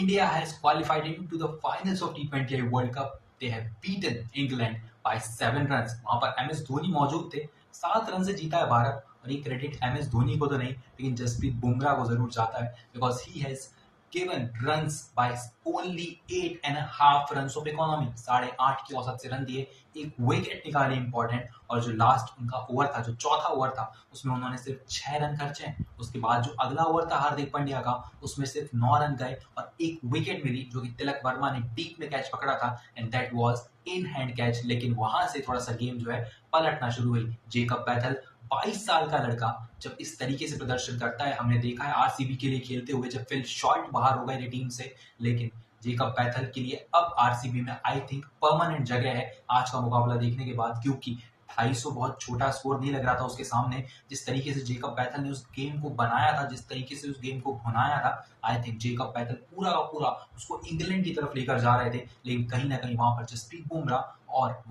India has qualified into the finals of T20I World Cup. They have beaten England by 7 runs. वहां पर M S Dhoni मौजूद थे. 7 run से जीता है भारत और ये क्रेडिट एम एस धोनी को तो नहीं लेकिन जसप्रीत बुमराह को जरूर जाता है because he has given runs by only 8.5 runs of economy. 8.5 की औसत से रन दिए, एक विकेट निकाले इंपॉर्टेंट और जो लास्ट उनका ओवर था, जो चौथा ओवर था, उसमें उन्होंने सिर्फ 6 रन खर्चे हैं. उसके बाद जो अगला ओवर था हार्दिक पांड्या का, उसमें सिर्फ 9 रन गए और एक विकेट मिली जो कि तिलक वर्मा ने डीप में कैच पकड़ा था and that was in hand catch. लेकिन वहां से थोड़ा सा गेम जो है पलटना शुरू हुई. जेकब बैथल 22 साल का लड़का जब इस तरीके से प्रदर्शन करता है, हमने देखा है आरसीबी के लिए खेलते हुए जब फिल शॉर्ट बाहर हो गए टीम से, लेकिन जेकब बैथल के लिए अब आरसीबी में आई थिंक परमानेंट जगह है आज का मुकाबला देखने के बाद, क्योंकि 250 बहुत छोटा स्कोर नहीं लग रहा था उसके सामने. जिस तरीके से जेकब बैथल ने उस गेम को बनाया था, जिस तरीके से उस गेम को भुनाया था, आई थिंक जेकब बैथल पूरा का पूरा उसको इंग्लैंड की तरफ लेकर जा रहे थे. लेकिन कहीं ना कहीं वहां पर जसप्रीत बुमराह और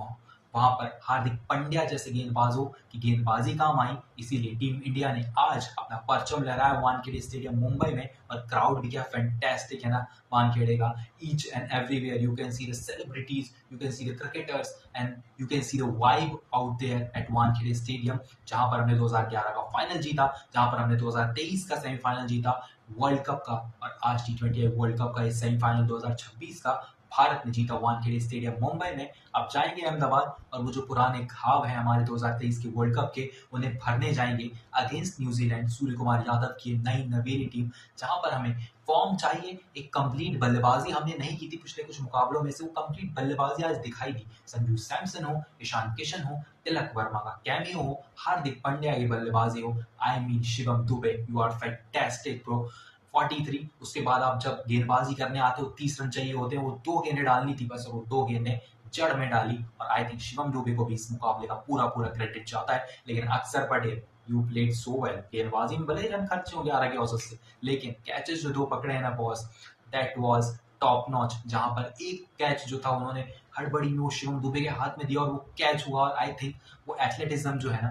वहां पर हार्दिक पांड्या जैसे गेंदबाजों की गेंदबाजी काम आई. इसीलिए टीम इंडिया ने आज अपना परचम लहराया वानखेड़े स्टेडियम मुंबई में और क्राउड भी क्या फैंटास्टिक है ना वानखेड़े का. Each and everywhere you can see the celebrities, you can see the cricketers and you can see the vibe out there at Wankhede stadium, जहां पर हमने 2011 का फाइनल जीता, जहां पर हमने 2023 का सेमीफाइनल जीता वर्ल्ड कप का, और आज T20 वर्ल्ड कप का सेमीफाइनल 2026 का भारत ने जीता वानखेड़े स्टेडियम मुंबई में. अब जाएंगे अहमदाबाद और वो जो पुराने घाव हैं हमारे 2023 के वर्ल्ड कप के, उन्हें भरने जाएंगे अगेंस्ट न्यूजीलैंड, सूर्य कुमार यादव की नई नवेली टीम, जहां पर हमें फॉर्म चाहिए. एक कंप्लीट बल्लेबाजी हमने नहीं की थी पिछले कुछ मुकाबलों में से, वो कंप्लीट बल्लेबाजी आज दिखाई दी. संजू सैमसन हो, ईशान किशन हो, तिलक वर्मा का कैमियो हो, हार्दिक पांड्या की बल्लेबाजी हो, I mean Shivam Dube, you are fantastic bro. 43. उसके बाद आप जब गेंदबाजी करने आते हो 30 रन चाहिए होते हैं, वो 2 गेंदें डालनी थी बस, और वो 2 गेंदें जड़ में डाली. और आई थिंक शिवम दुबे को भी इस मुकाबले का पूरा पूरा क्रेडिट जाता है. लेकिन अक्षर Patel, you played so well. गेंदबाजी में भले रन खर्चे होंगे 11 की औसत से, लेकिन कैचेस जो 2 पकड़े हैं ना boss, that was top notch. जहां पर एक कैच जो था उन्होंने हड़बड़ी में वो शिवम दुबे के हाथ में दिया और वो कैच हुआ. और आई थिंक वो एथलेटिज्म जो है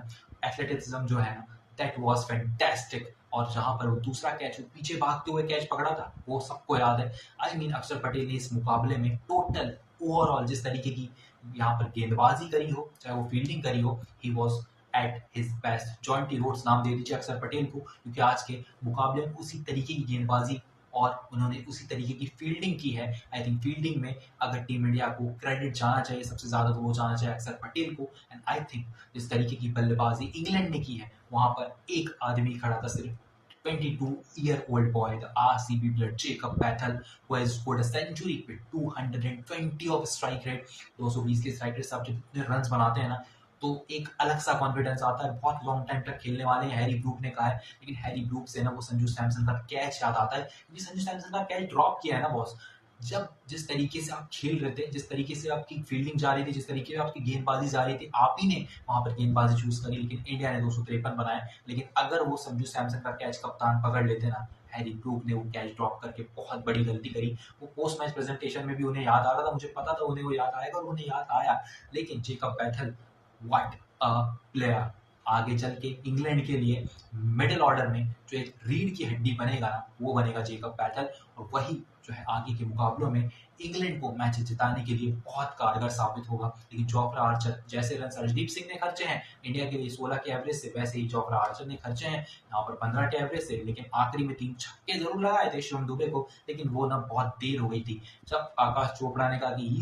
ना दैट वाज फैंटास्टिक. और जहां पर वो दूसरा कैच पीछे भागते हुए कैच पकड़ा था, वो सबको याद है. आई मीन अक्षर पटेल ने इस मुकाबले में टोटल ओवरऑल जिस तरीके की यहाँ पर गेंदबाजी करी हो, चाहे वो फील्डिंग करी हो, he was at his best. Jonty Rhodes नाम दे दीजिए अक्षर पटेल को, क्योंकि आज के मुकाबले में उसी तरीके की गेंदबाजी और उन्होंने उसी तरीके की फील्डिंग की है. आई थिंक फील्डिंग में अगर टीम इंडिया को क्रेडिट जाना चाहिए सबसे ज्यादा, तो वो जाना चाहिए अक्षर पटेल को. एंड आई थिंक जिस तरीके की बल्लेबाजी इंग्लैंड ने की है, वहां पर एक आदमी खड़ा था, सिर्फ 22-year-old boy, the RCB blood, Jacob Bethel, who has scored a century with 220 of strike rate. 220 के स्ट्राइक रेट से आप जब इतने रन्स बनाते हैं ना, तो एक अलग सा कॉन्फिडेंस आता है. बहुत लॉन्ग टाइम तक खेलने वाले हैं, हैरी ब्रूक ने कहा है. लेकिन हैरी ब्रूक से ना वो संजू सैमसन का कैच याद आता है, क्योंकि संजू सैमसन का कैच ड्रॉप किया है ना बॉस. जब जिस तरीके से आप खेल रहे थे, जिस तरीके से आपकी फील्डिंग जा रही थी, जिस तरीके से आपकी गेंदबाजी जा रही थी, आप ही ने वहां पर गेंदबाजी चूज करी. लेकिन इंडिया ने 253 बनाए. लेकिन अगर वो संजू सैमसन का कैच कप्तान पकड़ लेते ना, हैरी ब्रूक ने वो कैच ड्रॉप करके बहुत बड़ी गलती करी. वो पोस्ट मैच प्रेजेंटेशन में भी उन्हें याद आ रहा था, मुझे पता था उन्हें वो याद आएगा और उन्हें याद आया. लेकिन Jacob Bethel, what a player. आगे चल के इंग्लैंड के लिए मिडिल ऑर्डर में जो एक रीढ़ की हड्डी बनेगा ना, वो बनेगा जेकब बैथल. और वही जो है आगे के मुकाबलों में इंग्लैंड को मैच जिताने के लिए बहुत कारगर साबित होगा. लेकिन जोफ्रा आर्चर जैसे रन अर्शदीप सिंह ने खर्चे हैं इंडिया के लिए 16 के एवरेज से, वैसे ही जोफ्रा आर्चर ने खर्चे हैं यहाँ पर 15 के एवरेज से. लेकिन आखिरी में 3 छक्के जरूर लगाए थे शिवम दुबे को, लेकिन वो ना बहुत देर हो गई थी. जब आकाश चोपड़ा ने कहा कि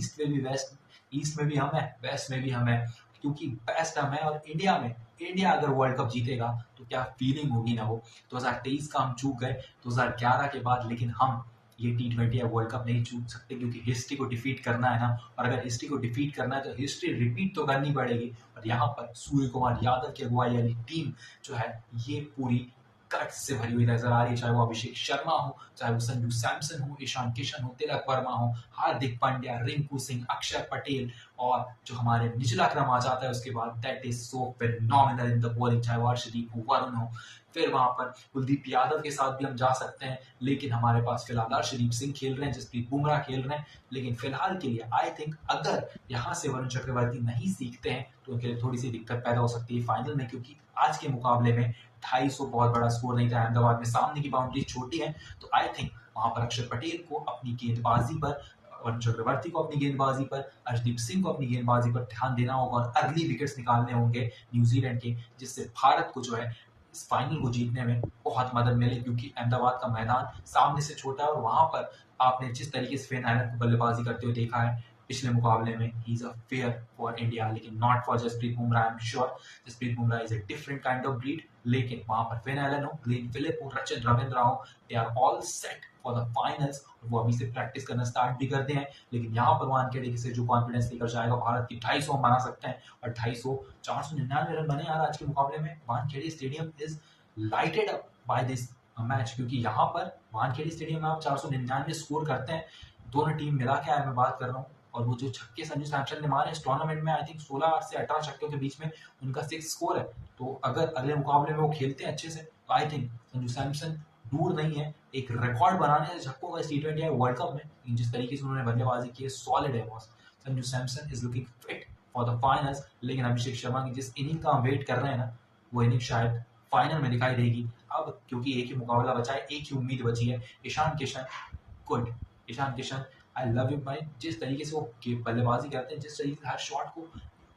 ईस्ट में भी हम है, वेस्ट में भी हम है, क्योंकि बेस्ट हम है. और इंडिया अगर वर्ल्ड कप जीतेगा तो क्या फीलिंग होगी ना. वो 2023 का हम चूक गए 2011 के बाद, लेकिन हम ये T20 या वर्ल्ड कप नहीं चूक सकते, क्योंकि हिस्ट्री को डिफीट करना है ना. और अगर हिस्ट्री को डिफीट करना है तो हिस्ट्री रिपीट तो करनी पड़ेगी. और यहाँ पर सूर्य कुमार यादव की अगुवाई वाली टीम जो है, ये पूरी कट से भरी हुई नजर आ रही है. चाहे वो अभिषेक शर्मा हो, चाहे वो संजू सैमसन हो, ईशान किशन हो, तिलक वर्मा हो, हार्दिक पांड्या, रिंकू सिंह, अक्षर पटेल, और जो हमारे निचला क्रम आ जाता है उसके बाद, that is so phenomenal in the bowling. चाहे वो अर्शदीप हो, वरुण हो, फिर वहां पर कुलदीप यादव के साथ भी हम जा सकते हैं. लेकिन हमारे पास फिलहाल अर्शदीप सिंह खेल रहे हैं, जसप्रीत बुमराह खेल रहे हैं. लेकिन फिलहाल के लिए आई थिंक अगर यहाँ से वरुण चक्रवर्ती नहीं सीखते हैं तो उनके लिए थोड़ी सी दिक्कत पैदा हो सकती है फाइनल में, क्योंकि आज के मुकाबले में 250 बहुत बड़ा स्कोर नहीं था. अहमदाबाद में सामने की बाउंड्री छोटी है, तो आई थिंक वहां पर अक्षर पटेल को अपनी गेंदबाजी पर, वरुण चक्रवर्ती को अपनी गेंदबाजी पर, अर्शदीप सिंह को अपनी गेंदबाजी पर ध्यान देना होगा और अर्ली विकेट्स निकालने होंगे न्यूजीलैंड के, जिससे भारत को जो है इस फाइनल को जीतने में बहुत मदद मिले, क्योंकि अहमदाबाद का मैदान सामने से छोटा है और वहां पर आपने जिस तरीके से फेन आयरन को बल्लेबाजी करते हुए देखा है पिछले मुकाबले में, he is a fair for India, लेकिन not for Jasprit Bumrah. I am sure Jasprit Bumrah is a different kind of breed, लेकिन वहां पर फेन आयरन हो, ग्लेन फिलिप हो, रचिन रविंद्र हो, they are all set for the finals. वो अभी से प्रैक्टिस करना स्टार्ट भी करते हैं, लेकिन यहाँ पर वानखेड़े से जो कॉन्फिडेंस लेकर जाएगा, भारत की 250 हम बना सकते हैं, और 250 499 रन बने यार आज के मुकाबले में। Wankhede stadium is lighted up by this match, क्योंकि यहाँ पर वानखेड़े स्टेडियम में आप 499 स्कोर करते हैं, दोनों टीम मिला के मैं बात कर रहा हूँ, और वो जो छक्के संजू सैमसन ने मारे इस टूर्नामेंट में, आई थिंक 16 से 18 छक्कों के बीच में उनका 6 स्कोर है। तो अगर अगले मुकाबले में वो खेलते हैं अच्छे से, तो आई थिंक संजू सैमसन दूर नहीं है एक रिकॉर्ड बनाने से छक्कों का T20 वर्ल्ड कप में। जिस तरीके से उन्होंने बल्लेबाजी की है, सॉलिड है boss. Sanju Samson is looking fit for the finals, लेकिन अभिषेक शर्मा की जिस इनिंग का हम वेट कर रहे हैं ना, वो इनिंग शायद फाइनल में दिखाई देगी। अब क्योंकि एक ही मुकाबला बचा है, एक ही उम्मीद बची है, Ishan Kishan good. Ishan Kishan I love you भाई, जिस तरीके से वो बल्लेबाजी करते हैं, जिस तरीके से हर शॉट को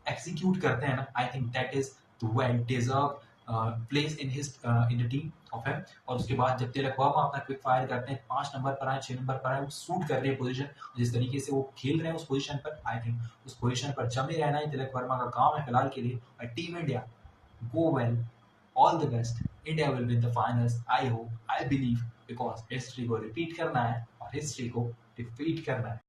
एक्सिक्यूट करते हैं ना, I think that is the well deserve place in his in the team of him. और उसके बाद जब तिलक वर्मा अपना क्विक फायर करते हैं, 5 नंबर पर आए, 6 नंबर पर आए, वो सूट कर रहे हैं पोजीशन, जिस तरीके से वो खेल रहे हैं उस पोजीशन पर, आई थिंक उस पोजीशन पर जमे रहना ही तिलक वर्मा का काम है फिलहाल के लिए। और team India go well, all the best, India will win the finals, I hope, I believe, because history को repeat करना है और history को defeat करना है।